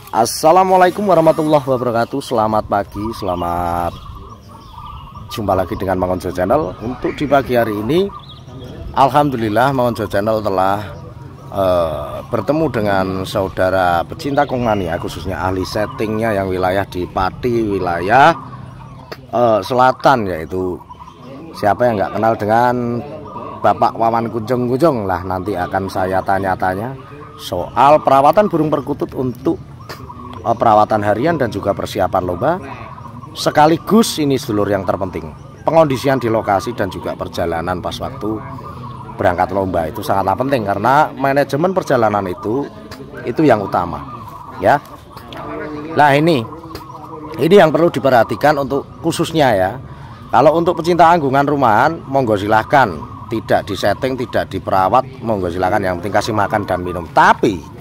Assalamualaikum warahmatullahi wabarakatuh. Selamat pagi, selamat jumpa lagi dengan Mang Onjo Channel. Untuk di pagi hari ini, alhamdulillah Mang Onjo Channel telah bertemu dengan saudara pecinta Kongmania, khususnya ahli settingnya yang wilayah di Pati, wilayah selatan, yaitu siapa yang nggak kenal dengan Bapak Wawan Kunjung-Kunjung lah. Nanti akan saya tanya-tanya soal perawatan burung perkutut untuk perawatan harian dan juga persiapan lomba, sekaligus ini sedulur yang terpenting, pengondisian di lokasi dan juga perjalanan pas waktu berangkat lomba itu sangatlah penting, karena manajemen perjalanan itu yang utama ya. Nah ini yang perlu diperhatikan untuk khususnya ya. Kalau untuk pecinta anggungan rumahan, monggo silahkan, tidak disetting, tidak diperawat, monggo silahkan, yang penting kasih makan dan minum. Tapi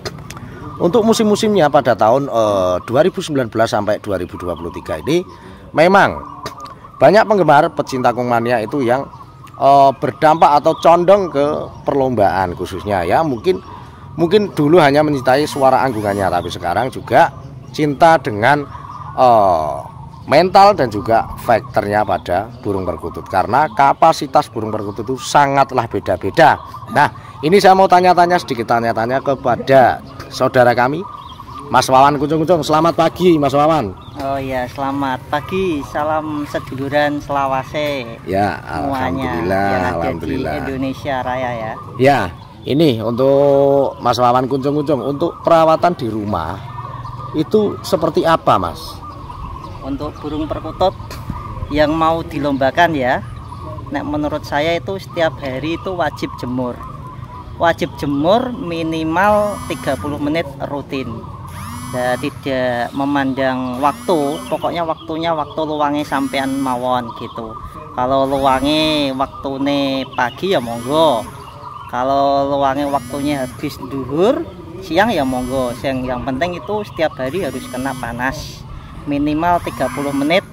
untuk musim-musimnya pada tahun 2019 sampai 2023 ini memang banyak penggemar pecinta Kongmania itu yang berdampak atau condong ke perlombaan khususnya ya. Mungkin dulu hanya mencintai suara anggungannya, tapi sekarang juga cinta dengan mental dan juga faktornya pada burung perkutut, karena kapasitas burung perkutut itu sangatlah beda-beda. Nah, ini saya mau tanya-tanya kepada saudara kami, Mas Wawan Kunjung-Kunjung. Selamat pagi, Mas Wawan. Oh iya, selamat pagi. Salam seduluran Selawase. Ya, alhamdulillah. Yang alhamdulillah. Ada di Indonesia Raya ya. Ya, ini untuk Mas Wawan Kunjung-Kunjung, untuk perawatan di rumah itu seperti apa, Mas? Untuk burung perkutut yang mau dilombakan ya, menurut saya itu setiap hari itu wajib jemur. Wajib jemur minimal 30 menit rutin. Dan tidak memandang waktu, pokoknya waktunya waktu luangnya sampean mawon gitu. Kalau luangnya waktune pagi ya monggo. Kalau luangnya waktunya habis duhur, siang ya monggo. Yang penting itu setiap hari harus kena panas. Minimal 30 menit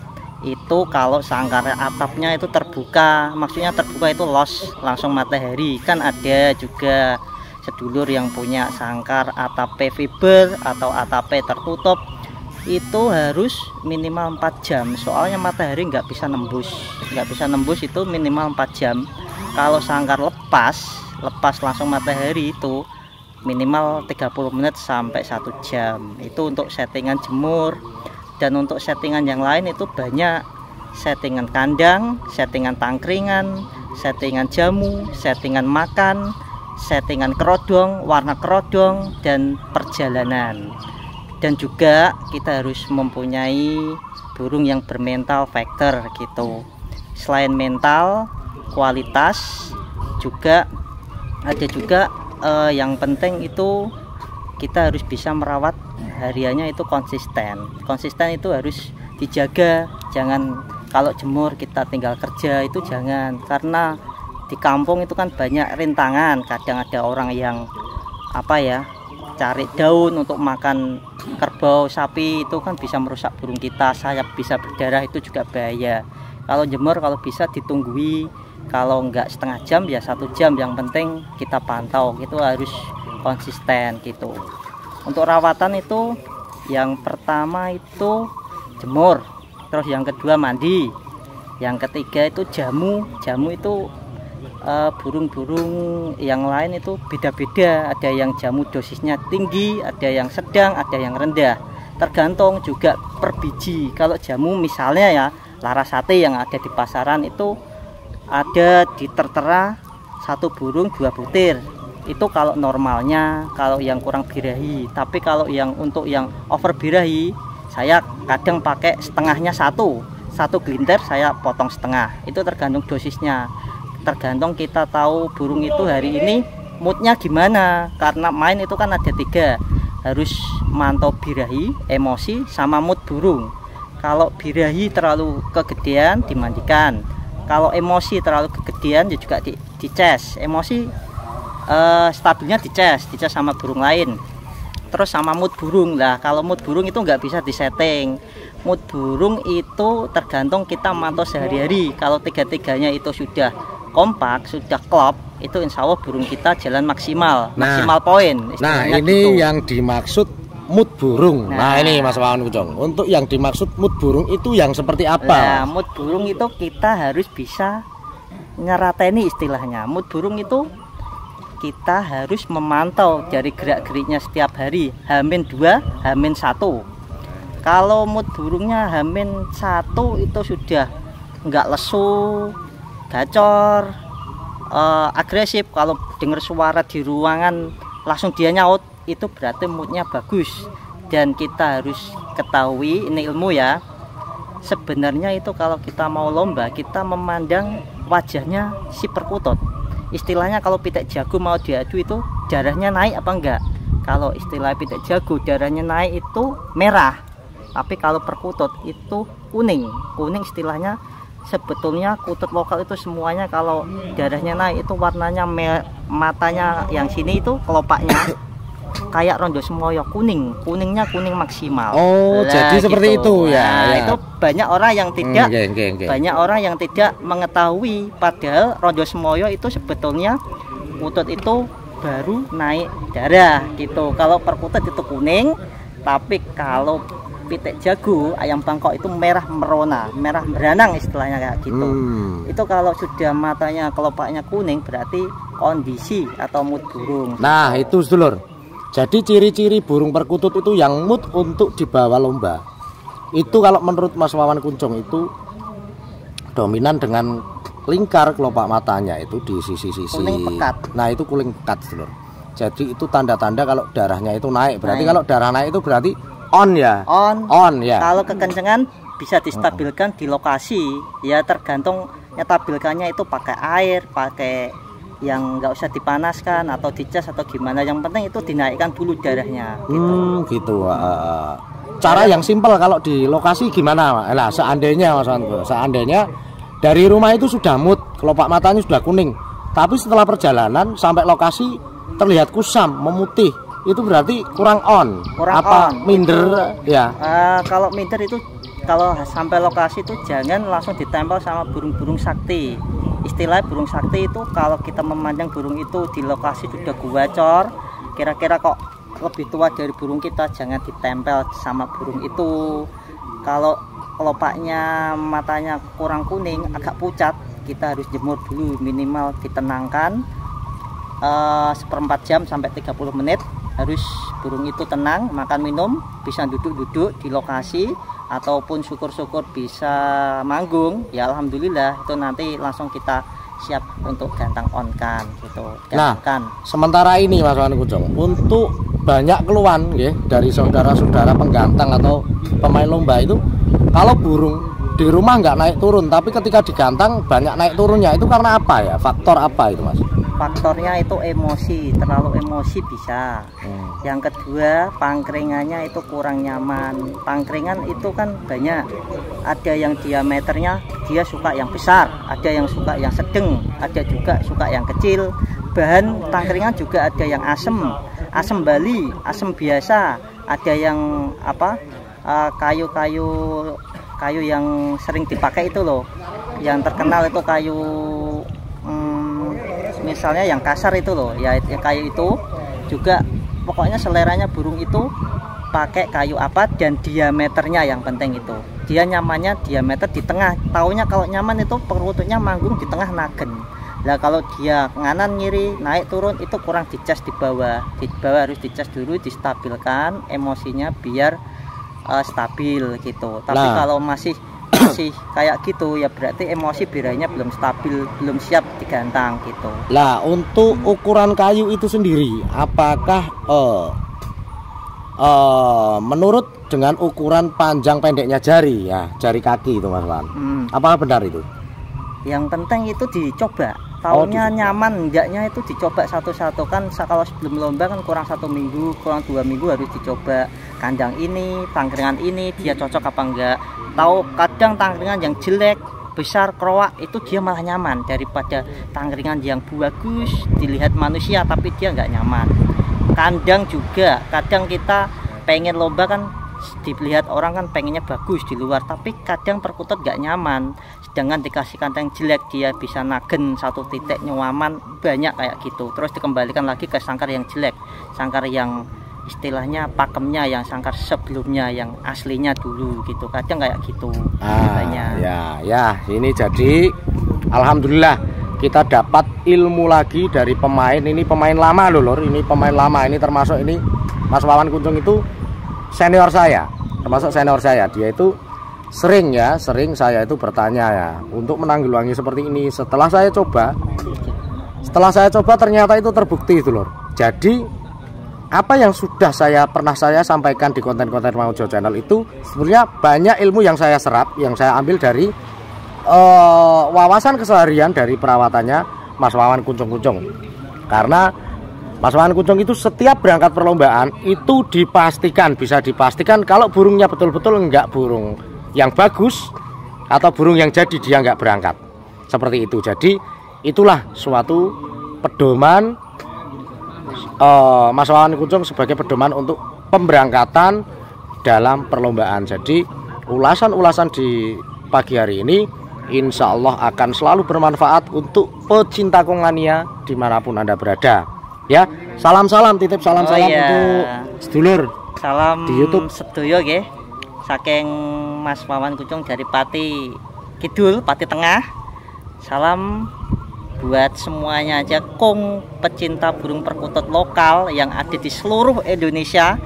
itu kalau sangkar atapnya itu terbuka, maksudnya terbuka itu los langsung matahari. Kan ada juga sedulur yang punya sangkar atap fiber atau atap tertutup, itu harus minimal 4 jam, soalnya matahari nggak bisa nembus itu minimal 4 jam. Kalau sangkar lepas langsung matahari itu minimal 30 menit sampai 1 jam. Itu untuk settingan jemur. Dan untuk settingan yang lain itu banyak, settingan kandang, settingan tangkringan, settingan jamu, settingan makan, settingan kerodong, warna kerodong, dan perjalanan. Dan juga kita harus mempunyai burung yang bermental faktor gitu. Selain mental, kualitas juga ada juga. Yang penting itu kita harus bisa merawat hariannya itu konsisten itu harus dijaga. Jangan kalau jemur kita tinggal kerja, itu jangan, karena di kampung itu kan banyak rintangan. Kadang ada orang yang cari daun untuk makan kerbau, sapi, itu kan bisa merusak burung kita, sayap bisa berdarah, itu juga bahaya. Kalau jemur kalau bisa ditunggui, kalau enggak setengah jam ya 1 jam, yang penting kita pantau, itu harus konsisten gitu. Untuk rawatan itu yang pertama itu jemur, terus yang kedua mandi, yang ketiga itu jamu itu burung-burung yang lain itu beda-beda, ada yang jamu dosisnya tinggi, ada yang sedang, ada yang rendah, tergantung juga per biji. Kalau jamu misalnya ya Larasati yang ada di pasaran itu ada di tertera 1 burung 2 butir. Itu kalau normalnya, kalau yang kurang birahi. Tapi kalau yang untuk yang over birahi, saya kadang pakai setengahnya satu gelintir saya potong setengah. Itu tergantung dosisnya, tergantung kita tahu burung itu hari ini moodnya gimana. Karena main itu kan ada 3, harus mantau birahi, emosi, sama mood burung. Kalau birahi terlalu kegedean dimandikan, kalau emosi terlalu kegedean ya juga dicas. Emosi stabilnya dicas sama burung lain. Terus sama mood burung lah, kalau mood burung itu nggak bisa disetting. Mood burung itu tergantung kita mantau sehari-hari. Kalau 3-3-nya itu sudah kompak, sudah klop, itu insya Allah burung kita jalan maksimal, maksimal poin. Nah ini gitu. Yang dimaksud mood burung. Nah, ini Mas Wawan Kuncung, untuk yang dimaksud mood burung itu yang seperti apa? Nah, mood burung itu kita harus bisa ngerateni istilahnya. Mood burung itu kita harus memantau dari gerak-geriknya setiap hari, H-2, H-1. Kalau mood burungnya H-1 itu sudah nggak lesu, gacor, agresif, kalau dengar suara di ruangan langsung dia nyaut, itu berarti moodnya bagus. Dan kita harus ketahui, ini ilmu ya, sebenarnya itu kalau kita mau lomba, kita memandang wajahnya si perkutut. Istilahnya kalau pitik jago mau diadu itu darahnya naik apa enggak. Kalau istilah pitik jago darahnya naik itu merah, tapi kalau perkutut itu kuning. Kuning istilahnya sebetulnya kutut lokal itu semuanya kalau darahnya naik itu warnanya matanya yang sini itu kelopaknya kayak rondo semoyo, kuningnya kuning maksimal. Oh, jadi seperti itu ya. Nah, Ya. itu banyak orang yang tidak Okay. banyak orang yang tidak mengetahui, padahal rondo semoyo itu sebetulnya kutut itu baru naik darah gitu. Kalau perkutut itu kuning, tapi kalau pitik jago, ayam bangkok itu merah merona, merah beranang istilahnya kayak gitu. Itu kalau sudah matanya kelopaknya kuning berarti kondisi atau mood burung. Nah, itu sedulur. Jadi ciri-ciri burung perkutut itu yang mood untuk dibawa lomba. Itu kalau menurut Mas Wawan Kuncung itu dominan dengan lingkar kelopak matanya itu di sisi-sisi. Kuning pekat. Nah, itu kuning pekat, sedulur. Jadi itu tanda-tanda kalau darahnya itu naik. Berarti kalau darah naik itu berarti on ya. On ya. Kalau kekencengan bisa distabilkan di lokasi. Ya tergantung nyetabilkannya itu pakai air, pakai yang nggak usah dipanaskan atau dicas atau gimana. Yang penting itu dinaikkan dulu darahnya. Gitu. Cara yang simpel kalau di lokasi gimana? Nah, seandainya Mas Wawan, seandainya dari rumah itu sudah mood, kelopak matanya sudah kuning, tapi setelah perjalanan sampai lokasi terlihat kusam, memutih, itu berarti kurang on. Minder ya? Kalau minder itu kalau sampai lokasi itu jangan langsung ditempel sama burung-burung sakti. Istilah burung sakti itu kalau kita memandang burung itu di lokasi sudah guacor, kira-kira kok lebih tua dari burung kita, jangan ditempel sama burung itu. Kalau kelopaknya matanya kurang kuning, agak pucat, kita harus jemur dulu, minimal ditenangkan 1/4 jam sampai 30 menit. Harus burung itu tenang, makan minum, bisa duduk-duduk di lokasi, ataupun syukur-syukur bisa manggung, ya alhamdulillah, itu nanti langsung kita siap untuk gantang on-kan gitu. Nah, sementara ini Mas Wawan Kuncung, untuk banyak keluhan ya dari saudara-saudara penggantang atau pemain lomba itu, kalau burung di rumah nggak naik turun, tapi ketika digantang banyak naik turunnya, itu karena apa ya? Faktor apa itu, Mas? Faktornya itu emosi, terlalu emosi bisa. Yang kedua, pangkringannya itu kurang nyaman. Pangkringan itu kan banyak, ada yang diameternya dia suka yang besar, ada yang suka yang sedang, ada juga suka yang kecil. Bahan pangkringan juga ada yang asem Bali, asem biasa, ada yang apa, kayu yang sering dipakai itu loh, yang terkenal itu kayu, misalnya yang kasar itu loh ya, kayu itu juga. Pokoknya seleranya burung itu pakai kayu apa dan diameternya yang penting itu. Dia nyamannya diameter di tengah. Taunya kalau nyaman itu perkututnya manggung di tengah nagen. Lah kalau dia nganan ngiri naik turun itu kurang dicas di bawah. Di bawah harus dicas dulu, distabilkan emosinya biar stabil gitu. Tapi kalau masih kayak gitu ya berarti emosi birainya belum stabil, belum siap digantang gitu. Lah untuk ukuran kayu itu sendiri, apakah menurut dengan ukuran panjang pendeknya jari ya, jari kaki itu Mas Wawan, apakah benar itu? Yang penting itu dicoba, taunya nyaman enggaknya itu dicoba satu-satu. Kan kalau sebelum lomba kan kurang 1 minggu, kurang 2 minggu harus dicoba kandang ini, pangkringan ini dia cocok apa enggak. Tahu kadang tangkringan yang jelek, besar, kroak itu dia malah nyaman daripada tangkringan yang bagus dilihat manusia tapi dia nggak nyaman. Kandang juga kadang kita pengen lomba kan dilihat orang kan pengennya bagus di luar, tapi kadang perkutut nggak nyaman. Sedangkan dikasih kandang jelek dia bisa nagen satu titik nyaman, banyak kayak gitu. Terus dikembalikan lagi ke sangkar yang jelek, sangkar yang istilahnya pakemnya yang sangkar sebelumnya yang aslinya dulu gitu, kadang kayak gitu katanya. Ya ini jadi alhamdulillah kita dapat ilmu lagi dari pemain. Ini pemain lama loh Lur, ini pemain lama, ini termasuk ini Mas Wawan Kuncung itu senior saya, termasuk senior saya. Dia itu sering saya itu bertanya ya untuk menanggulangi seperti ini. Setelah saya coba ternyata itu terbukti itu Lur. Jadi apa yang sudah pernah saya sampaikan di konten-konten Mang Ojo Channel itu sebenarnya banyak ilmu yang saya serap, yang saya ambil dari wawasan keseharian dari perawatannya Mas Wawan Kuncung. Karena Mas Wawan Kuncung itu setiap berangkat perlombaan itu bisa dipastikan kalau burungnya betul-betul enggak burung yang bagus atau burung yang jadi dia enggak berangkat. Seperti itu. Jadi itulah suatu pedoman Mas Wawan Kuncung sebagai pedoman untuk pemberangkatan dalam perlombaan. Jadi ulasan-ulasan di pagi hari ini insya Allah akan selalu bermanfaat untuk pecinta Kongania dimanapun Anda berada. Ya, salam-salam, titip salam-salam untuk sedulur. Salam di YouTube sedoyo nggih. Saking Mas Wawan Kuncung dari Pati Kidul, Pati Tengah. Salam buat semuanya aja pecinta burung perkutut lokal yang ada di seluruh Indonesia.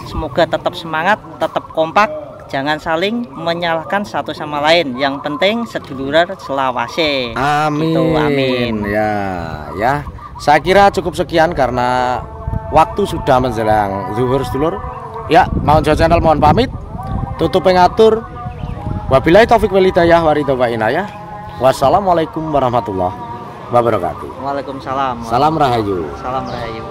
Semoga tetap semangat, tetap kompak, jangan saling menyalahkan satu sama lain. Yang penting seduluran selawase. Amin. Gitu, amin. Ya. Saya kira cukup sekian karena waktu sudah menjelang zuhur sedulur. Ya, Mang Ojo Channel mohon pamit. Tutup pengatur. Wabillahi taufik wal hidayah wa ridho wa inayah. Wassalamualaikum warahmatullahi wabarakatuh. Waalaikumsalam. Salam Rahayu. Salam Rahayu.